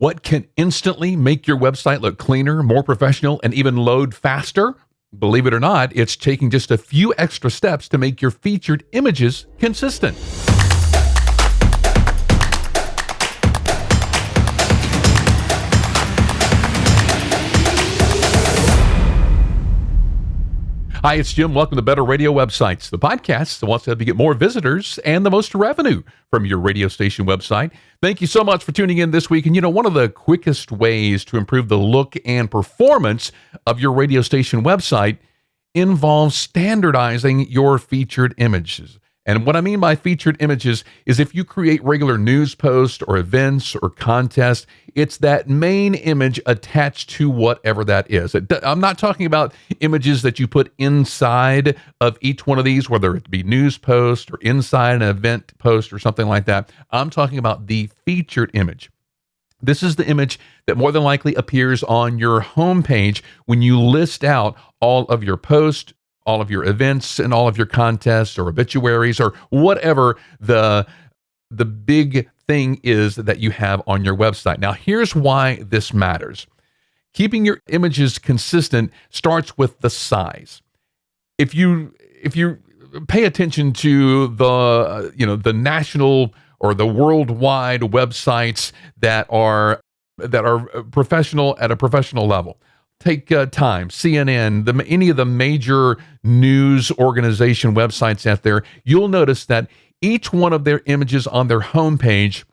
What can instantly make your website look cleaner, more professional, and even load faster? Believe it or not, it's taking just a few extra steps to make your featured images consistent. Hi, it's Jim. Welcome to Better Radio Websites, the podcast that wants to help you get more visitors and the most revenue from your radio station website. Thank you so much for tuning in this week. And one of the quickest ways to improve the look and performance of your radio station website involves standardizing your featured images. And what I mean by featured images is if you create regular news posts or events or contests, it's that main image attached to whatever that is. I'm not talking about images that you put inside of each one of these, whether it be news post or inside an event post or something like that. I'm talking about the featured image. This is the image that more than likely appears on your homepage when you list out all of your posts, all of your events, and all of your contests or obituaries or whatever the big thing is that you have on your website. Now, here's why this matters. Keeping your images consistent starts with the size. If you pay attention to the national or the worldwide websites that are professional at a professional level. Take Time, CNN, any of the major news organization websites out there, you'll notice that each one of their images on their homepage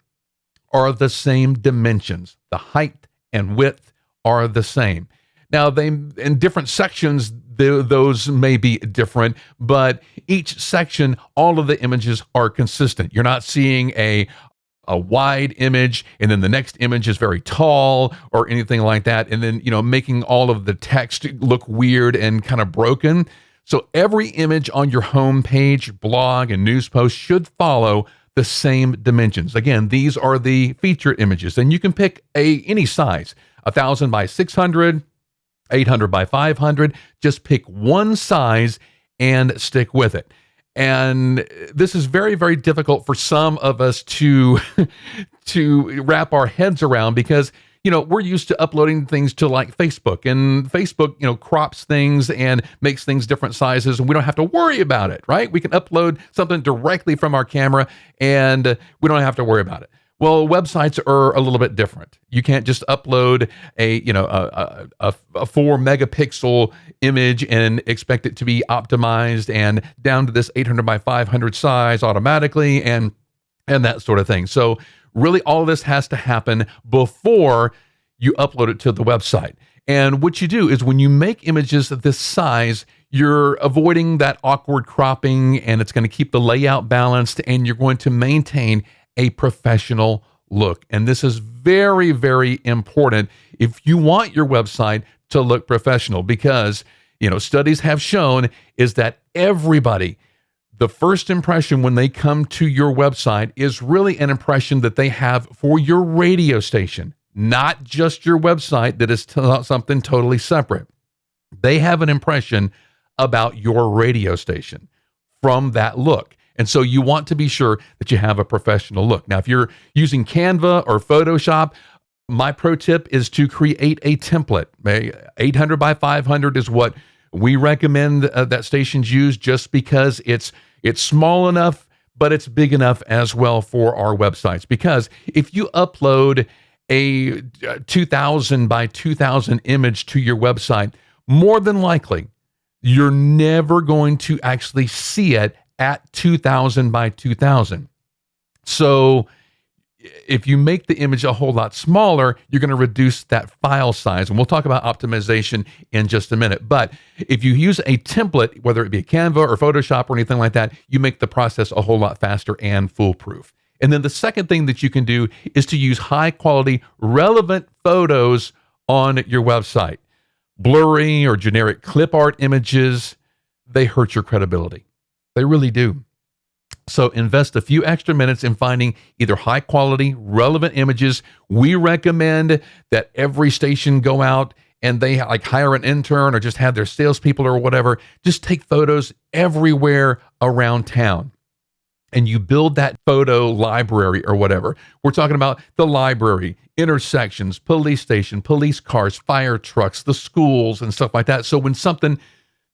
are the same dimensions. The height and width are the same. Now, in different sections, those may be different, but each section, all of the images are consistent. You're not seeing a wide image and then the next image is very tall or anything like that, and then making all of the text look weird and kind of broken. So every image on your homepage, blog, and news post should follow the same dimensions. Again, these are the featured images, and you can pick any size, 1,000 by 600, 800 by 500. Just pick one size and stick with it. And this is very, very difficult for some of us to wrap our heads around because, we're used to uploading things to like Facebook, and Facebook, crops things and makes things different sizes, and we don't have to worry about it, right? We can upload something directly from our camera and we don't have to worry about it. Well, websites are a little bit different. You can't just upload a 4 megapixel image and expect it to be optimized and down to this 800 by 500 size automatically and that sort of thing. So really all of this has to happen before you upload it to the website. And what you do is when you make images of this size, you're avoiding that awkward cropping, and it's going to keep the layout balanced, and you're going to maintain a professional look. And this is very, very important if you want your website to look professional, because, studies have shown is that everybody, the first impression when they come to your website is really an impression that they have for your radio station, not just your website that is something totally separate. They have an impression about your radio station from that look. And so you want to be sure that you have a professional look. Now, if you're using Canva or Photoshop, my pro tip is to create a template. 800 by 500 is what we recommend that stations use, just because it's small enough, but it's big enough as well for our websites. Because if you upload a 2000 by 2000 image to your website, more than likely, you're never going to actually see it at 2000 by 2000. So if you make the image a whole lot smaller, you're going to reduce that file size. And we'll talk about optimization in just a minute. But if you use a template, whether it be Canva or Photoshop or anything like that, you make the process a whole lot faster and foolproof. And then the second thing that you can do is to use high quality, relevant photos on your website. Blurry or generic clip art images, they hurt your credibility. They really do. So invest a few extra minutes in finding either high quality, relevant images. We recommend that every station go out and they hire an intern or just have their salespeople or whatever, just take photos everywhere around town. and you build that photo library or whatever. We're talking about the library, intersections, police station, police cars, fire trucks, the schools, and stuff like that. So when something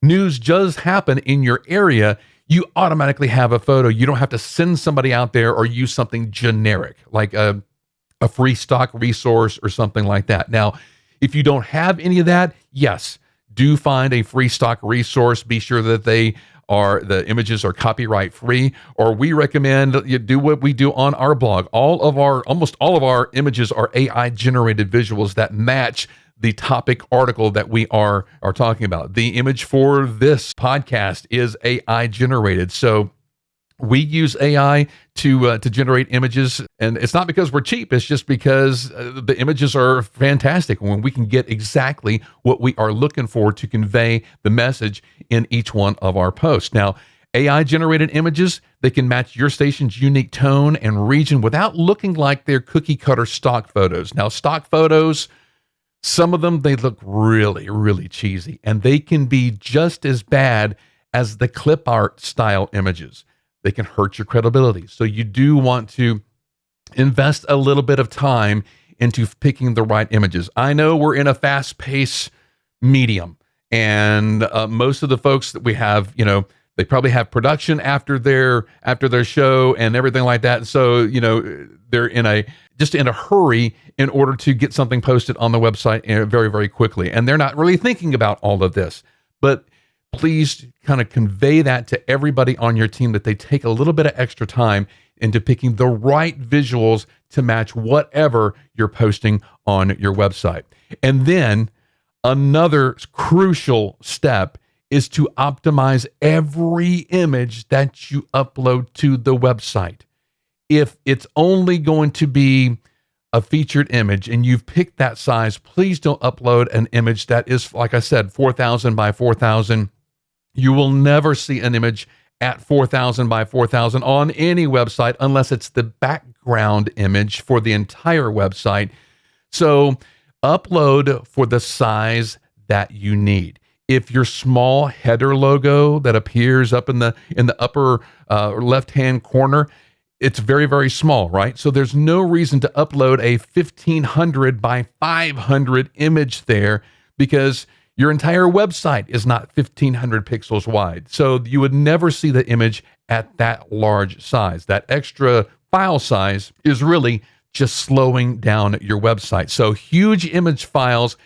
news does happen in your area, you automatically have a photo. You don't have to send somebody out there or use something generic like a free stock resource or something like that. Now, if you don't have any of that, yes, do find a free stock resource. Be sure that the images are copyright free, or we recommend you do what we do on our blog. Almost all of our images are AI generated visuals that match the topic article that we are talking about. The image for this podcast is AI generated. So we use AI to generate images, and it's not because we're cheap. It's just because the images are fantastic when we can get exactly what we are looking for to convey the message in each one of our posts. Now, AI generated images, they can match your station's unique tone and region without looking like they're cookie cutter stock photos. Now, stock photos, some of them, they look really, really cheesy, and they can be just as bad as the clip art style images. They can hurt your credibility. So you do want to invest a little bit of time into picking the right images. I know we're in a fast-paced medium, and most of the folks that we have, they probably have production after their show and everything like that. So, they're in a hurry in order to get something posted on the website very, very quickly. And they're not really thinking about all of this. But please kind of convey that to everybody on your team, that they take a little bit of extra time into picking the right visuals to match whatever you're posting on your website. And then another crucial step is to optimize every image that you upload to the website. If it's only going to be a featured image and you've picked that size, please don't upload an image that is, like I said, 4,000 by 4,000. You will never see an image at 4,000 by 4,000 on any website unless it's the background image for the entire website. So upload for the size that you need. If your small header logo that appears up in the upper left-hand corner, it's very, very small, right? So there's no reason to upload a 1,500 by 500 image there, because your entire website is not 1,500 pixels wide. So you would never see the image at that large size. That extra file size is really just slowing down your website. So huge image files,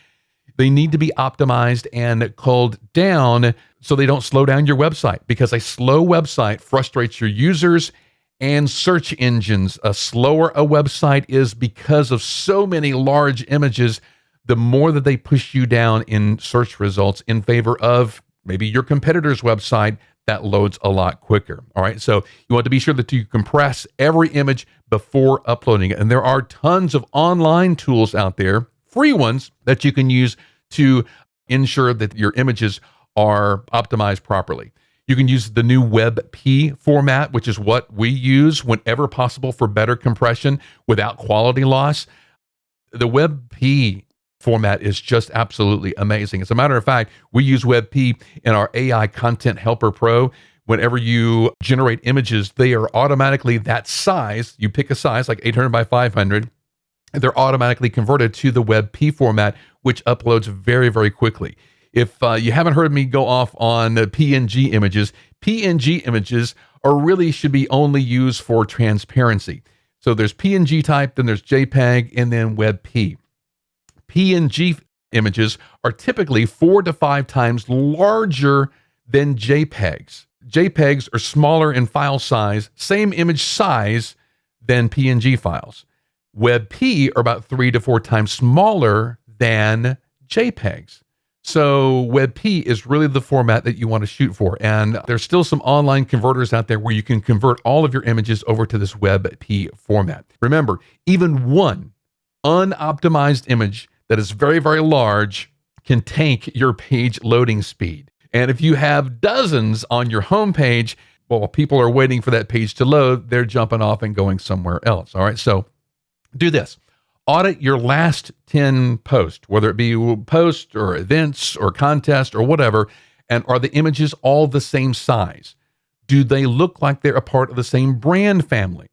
they need to be optimized and culled down so they don't slow down your website, because a slow website frustrates your users and search engines. A slower a website is because of so many large images, the more that they push you down in search results in favor of maybe your competitor's website that loads a lot quicker. All right. So you want to be sure that you compress every image before uploading it. And there are tons of online tools out there, free ones, that you can use to ensure that your images are optimized properly. You can use the new WebP format, which is what we use whenever possible for better compression without quality loss. The WebP format is just absolutely amazing. As a matter of fact, we use WebP in our AI Content Helper Pro. Whenever you generate images, they are automatically that size. You pick a size like 800 by 500, and they're automatically converted to the WebP format, which uploads very, very quickly. If you haven't heard me go off on PNG images should be only used for transparency. So there's PNG type, then there's JPEG, and then WebP. PNG images are typically 4 to 5 times larger than JPEGs. JPEGs are smaller in file size, same image size than PNG files. WebP are about 3 to 4 times smaller than JPEGs. So WebP is really the format that you want to shoot for. And there's still some online converters out there where you can convert all of your images over to this WebP format. Remember, even one unoptimized image that is very, very large can tank your page loading speed. And if you have dozens on your homepage, while people are waiting for that page to load, they're jumping off and going somewhere else. All right, so do this. Audit your last 10 posts, whether it be posts or events or contests or whatever, and are the images all the same size? Do they look like they're a part of the same brand family?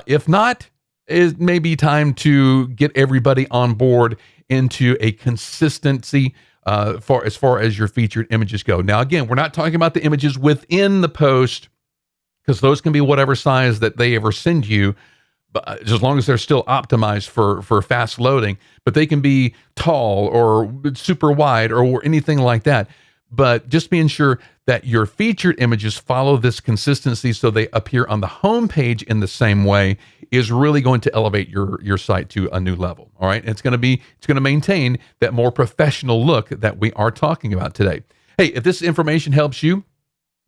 If not, it may be time to get everybody on board into a consistency as far as your featured images go. Now, again, we're not talking about the images within the post, because those can be whatever size that they ever send you, but as long as they're still optimized for fast loading. But they can be tall or super wide or anything like that. But just being sure that your featured images follow this consistency so they appear on the home page in the same way is really going to elevate your site to a new level. All right. And it's going to maintain that more professional look that we are talking about today. Hey, if this information helps you,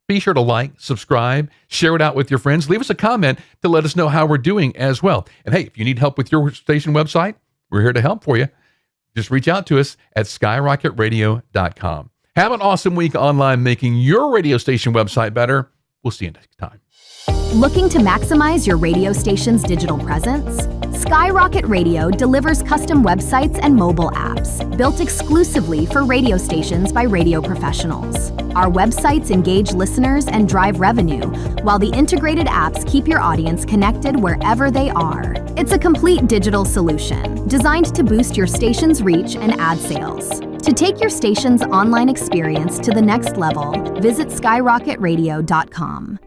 be sure to like, subscribe, share it out with your friends. Leave us a comment to let us know how we're doing as well. And hey, if you need help with your station website, we're here to help for you. Just reach out to us at skyrocketradio.com. Have an awesome week online making your radio station website better. We'll see you next time. Looking to maximize your radio station's digital presence? Skyrocket Radio delivers custom websites and mobile apps built exclusively for radio stations by radio professionals. Our websites engage listeners and drive revenue, while the integrated apps keep your audience connected wherever they are. It's a complete digital solution designed to boost your station's reach and ad sales. To take your station's online experience to the next level, visit skyrocketradio.com.